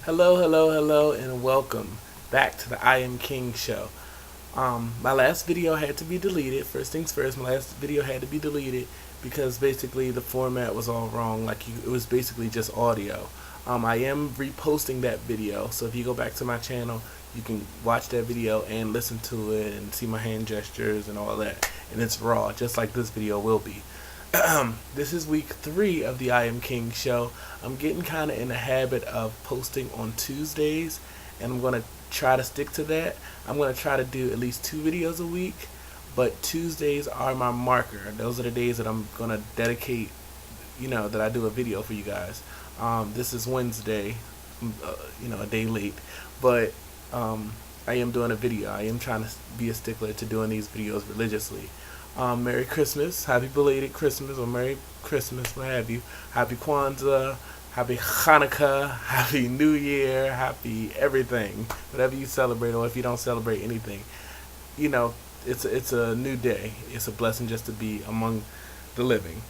Hello, hello, hello, and welcome back to the Iamking show. My last video had to be deleted. First things first, my last video had to be deleted because basically the format was all wrong. It was basically just audio. I am reposting that video, so if you go back to my channel, you can watch that video and listen to it and see my hand gestures and all that. And it's raw, just like this video will be. This is week 3 of the Iamking show. I'm getting kind of in the habit of posting on Tuesdays, and I'm going to try to stick to that. I'm going to try to do at least 2 videos a week, but Tuesdays are my marker. Those are the days that I'm going to dedicate, that I do a video for you guys. This is Wednesday, a day late, but I am doing a video. I am trying to be a stickler to doing these videos religiously. Merry Christmas, Happy belated Christmas, or Merry Christmas, what have you. Happy Kwanzaa, Happy Hanukkah, Happy New Year, Happy everything. Whatever you celebrate, or if you don't celebrate anything, it's a new day. It's a blessing just to be among the living.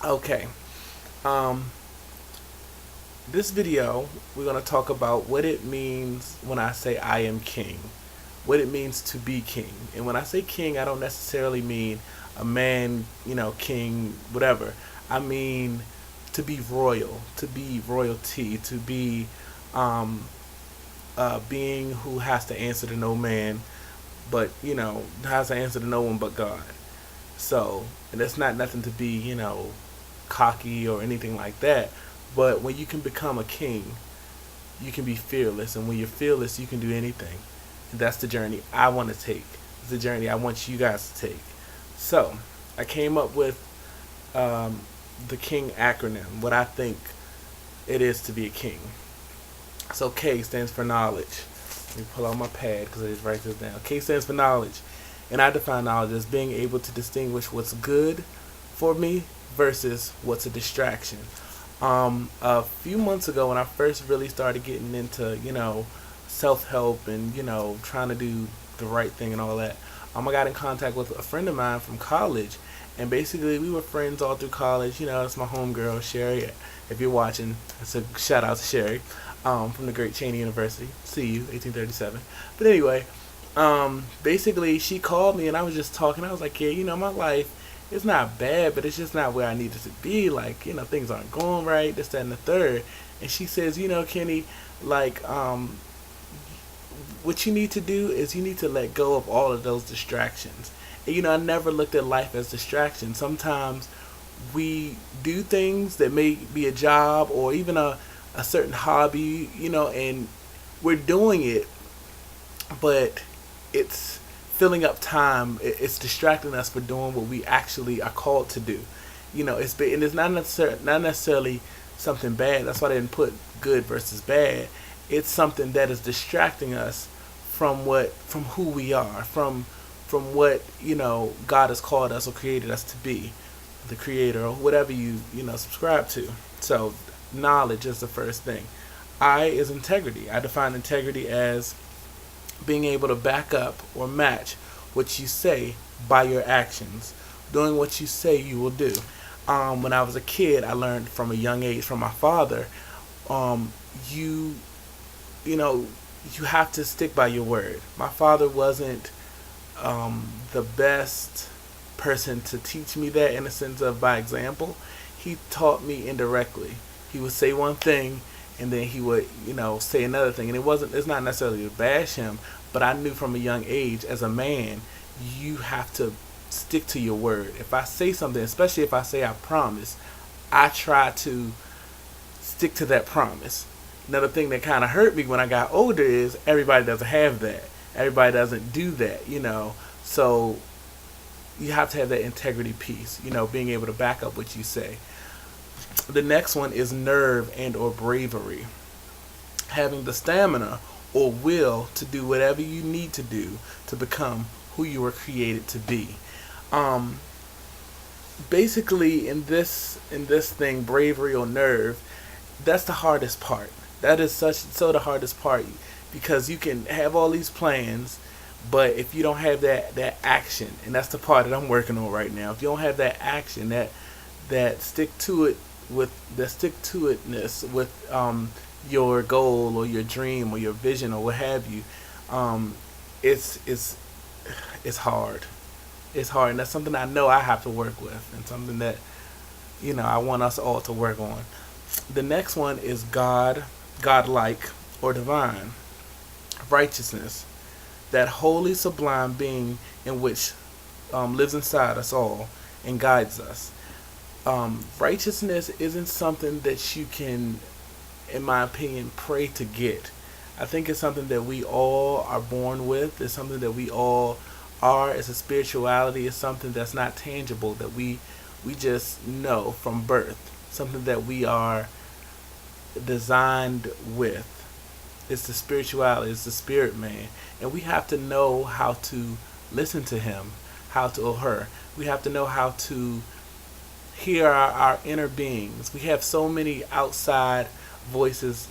Okay. This video, we're going to talk about what it means when I say I am king. What it means to be king. And when I say king, I don't necessarily mean a man, king, whatever. I mean to be royal, to be royalty, to be a being who has to answer to no man, but, has to answer to no one but God. So, and that's not nothing to be, cocky or anything like that. But when you can become a king, you can be fearless. And when you're fearless, you can do anything. That's the journey I want to take. It's the journey I want you guys to take. So, I came up with the King acronym, what I think it is to be a king. So, K stands for knowledge. Let me pull out my pad because I just write this down. K stands for knowledge. And I define knowledge as being able to distinguish what's good for me versus what's a distraction. A few months ago when I first really started getting into, self-help and trying to do the right thing and all that, I got in contact with a friend of mine from college, and basically we were friends all through college. It's my homegirl Sherry. If you're watching, it's a shout out to Sherry from the great Cheney University. See you, 1837. But anyway, basically she called me and I was just talking. I was like, yeah, my life, it's not bad, but it's just not where I need it to be. Like, things aren't going right, this, that, and the third. And she says, Kenny, like, what you need to do is you need to let go of all of those distractions. And, I never looked at life as distractions. Sometimes we do things that may be a job or even a certain hobby, and we're doing it, but it's filling up time. It's distracting us from doing what we actually are called to do. It's not necessarily something bad. That's why I didn't put good versus bad. It's something that is distracting us from who we are, from what God has called us or created us to be, the Creator or whatever you subscribe to. So knowledge is the first thing. I is integrity. I define integrity as being able to back up or match what you say by your actions, doing what you say you will do. When I was a kid, I learned from a young age from my father, you have to stick by your word. My father wasn't the best person to teach me that, in a sense of by example. He taught me indirectly. He would say one thing and then he would say another thing, and it's not necessarily to bash him, but I knew from a young age, as a man, you have to stick to your word. If I say something, especially if I say I promise, I try to stick to that promise. Another thing that kind of hurt me when I got older is everybody doesn't have that. Everybody doesn't do that, So you have to have that integrity piece, being able to back up what you say. The next one is nerve and or bravery. Having the stamina or will to do whatever you need to do to become who you were created to be. Basically, in this thing, bravery or nerve, that's the hardest part. That is so the hardest part, because you can have all these plans, but if you don't have that action, and that's the part that I'm working on right now. If you don't have that action, that stick to it with the stick to itness, with your goal or your dream or your vision or what have you, um, it's it's it's hard. It's hard, and that's something I know I have to work with, and something that I want us all to work on. The next one is godlike, or divine, righteousness, that holy, sublime being in which lives inside us all and guides us. Righteousness isn't something that you can, in my opinion, pray to get. I think it's something that we all are born with. It's something that we all are. It's a spirituality. It's something that's not tangible, that we just know from birth. Something that we are designed with. It's the spirituality. It's the spirit man, and we have to know how to listen to him, how to or her. We have to know how to hear our inner beings. We have so many outside voices,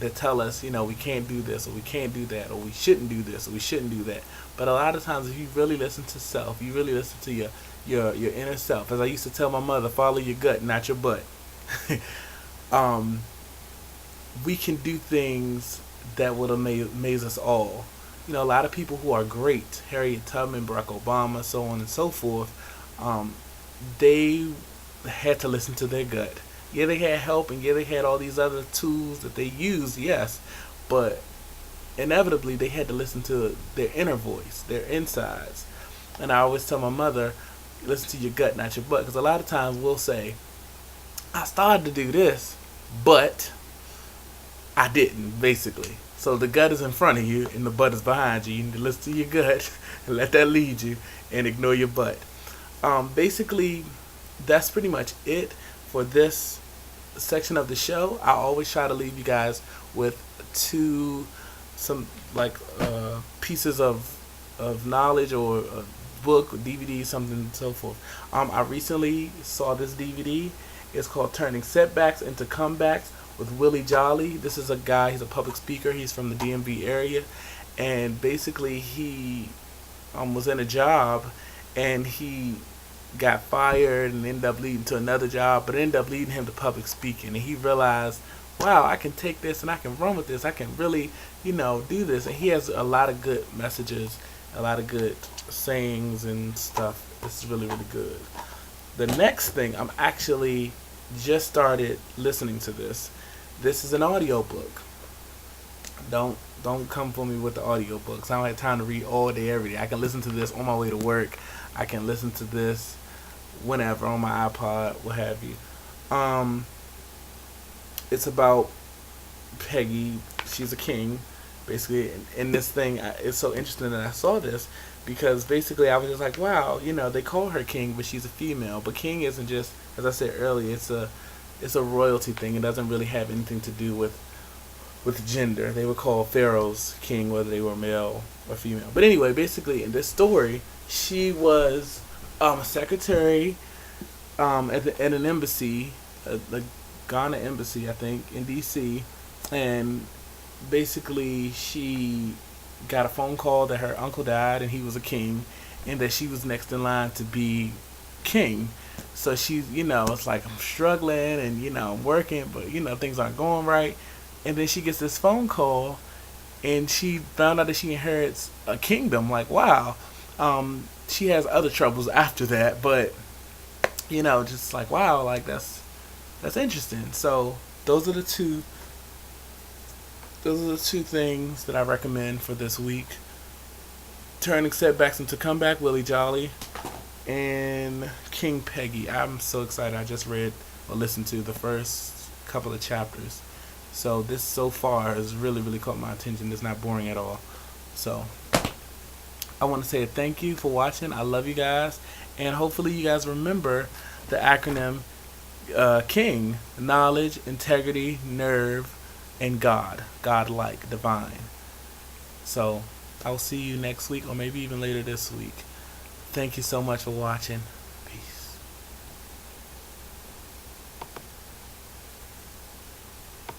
that tell us, we can't do this or we can't do that, or we shouldn't do this or we shouldn't do that. But a lot of times, if you really listen to self, you really listen to your inner self. As I used to tell my mother, follow your gut, not your butt. um, we can do things that would amaze us all. A lot of people who are great, Harriet Tubman, Barack Obama, so on and so forth, they had to listen to their gut. Yeah, they had help, and yeah, they had all these other tools that they used, yes, but inevitably they had to listen to their inner voice, their insides. And I always tell my mother, listen to your gut, not your butt, because a lot of times we'll say, I started to do this, but I didn't, basically. So the gut is in front of you and the butt is behind you. You need to listen to your gut and let that lead you, and ignore your butt. Basically, that's pretty much it for this section of the show. I always try to leave you guys with some pieces of knowledge, or a book or DVD, something and so forth. I recently saw this DVD. It's called Turning Setbacks into Comebacks with Willie Jolly. This is a guy, he's a public speaker, he's from the DMV area, and basically he was in a job, and he got fired and ended up leading to another job, but ended up leading him to public speaking. And he realized, wow, I can take this and I can run with this. I can really, do this. And he has a lot of good messages, a lot of good sayings and stuff. This is really, really good. The next thing, I'm actually just started listening to this. This is an audio book. Don't come for me with the audio books. I don't have time to read all day, every day. I can listen to this on my way to work. I can listen to this whenever on my iPod, what have you. It's about Peggy. She's a king, basically. And this thing, it's so interesting that I saw this, because basically I was just like, wow, they call her king, but she's a female. But king isn't just, as I said earlier, it's a royalty thing. It doesn't really have anything to do with gender. They would call pharaohs king, whether they were male or female. But anyway, basically in this story, she was a secretary at an embassy, the Ghana embassy, I think, in D.C. And basically she got a phone call that her uncle died and he was a king, and that she was next in line to be king. So she's, it's like, I'm struggling and, I'm working, but, things aren't going right. And then she gets this phone call, and she found out that she inherits a kingdom. Like, wow. She has other troubles after that, but, just like, wow, like, that's interesting. So those are the two things that I recommend for this week. Turning Setbacks into Comeback, Willie Jolly, and King Peggy. I'm so excited. I just read or listened to the first couple of chapters. So this so far has really, really caught my attention. It's not boring at all. So I want to say thank you for watching. I love you guys. And hopefully you guys remember the acronym KING: knowledge, integrity, nerve, and godlike, divine. So I'll see you next week, or maybe even later this week. Thank you so much for watching.